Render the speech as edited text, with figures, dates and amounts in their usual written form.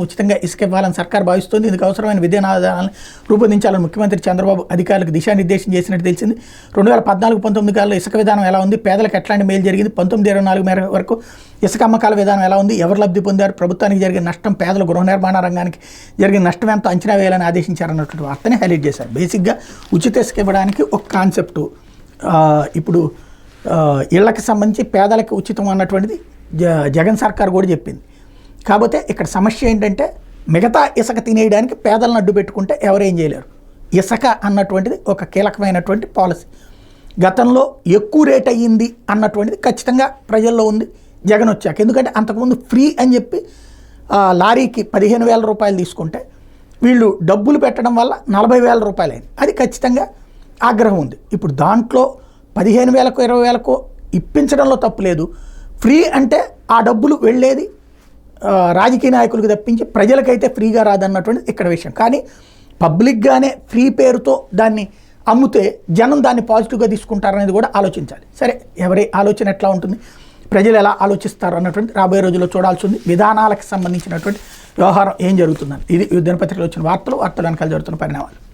ఉచితంగా ఇసుక ఇవ్వాలని సర్కార్ భావిస్తోంది. ఇందుకు అవసరమైన విధానాలను రూపొందించాలని ముఖ్యమంత్రి చంద్రబాబు అధికారులకు దిశానిర్దేశం చేసినట్టు తెలిసింది. 2014-19 కాలంలో ఇసుక విధానం ఎలా ఉంది, పేదలకు ఎట్లాంటి మేలు జరిగింది, 1924 వరకు ఇసుక అమ్మకాల విధానం ఎలా ఉంది, ఎవరు లబ్ధి పొందారు, ప్రభుత్వానికి జరిగిన నష్టం, పేదల గృహ నిర్మాణ రంగానికి జరిగిన నష్టం ఎంత అంచనా వేయాలని ఆదేశించారన్నటువంటి వార్తని హైలైట్ చేశారు. బేసిక్గా ఉచిత ఇసుక ఇవ్వడానికి ఒక కాన్సెప్టు ఇప్పుడు ఇళ్లకు సంబంధించి పేదలకు ఉచితం అన్నటువంటిది జగన్ సర్కార్ కూడా చెప్పింది. కాకపోతే ఇక్కడ సమస్య ఏంటంటే మిగతా ఇసుక తినేయడానికి పేదలను అడ్డు పెట్టుకుంటే ఎవరేం చేయలేరు. ఇసుక అన్నటువంటిది ఒక కీలకమైనటువంటి పాలసీ. గతంలో ఎక్కువ రేట్ అయ్యింది అన్నటువంటిది ఖచ్చితంగా ప్రజల్లో ఉంది జగన్ వచ్చాక. ఎందుకంటే అంతకుముందు ఫ్రీ అని చెప్పి లారీకి 15,000 రూపాయలు తీసుకుంటే వీళ్ళు డబ్బులు పెట్టడం వల్ల 40,000 రూపాయలు అయింది. అది ఖచ్చితంగా ఆగ్రహం ఉంది. ఇప్పుడు దాంట్లో 15,000కో 20,000కో ఇప్పించడంలో తప్పు లేదు. ఫ్రీ అంటే ఆ డబ్బులు వెళ్ళేది రాజకీయ నాయకులకు తప్పించి ప్రజలకైతే ఫ్రీగా రాదన్నటువంటి ఇక్కడ విషయం. కానీ పబ్లిక్గానే ఫ్రీ పేరుతో దాన్ని అమ్మితే జనం దాన్ని పాజిటివ్గా తీసుకుంటారనేది కూడా ఆలోచించాలి. సరే, ఎవరి ఆలోచన ఎట్లా ఉంటుంది, ప్రజలు ఎలా ఆలోచిస్తారు అన్నటువంటి రాబోయే రోజుల్లో చూడాల్సి ఉంది. విధానాలకు సంబంధించినటువంటి వ్యవహారం ఏం జరుగుతుందని ఇది దినపత్రికలో వచ్చిన వార్తలు వెనకాల జరుగుతున్న పరిణామాలు.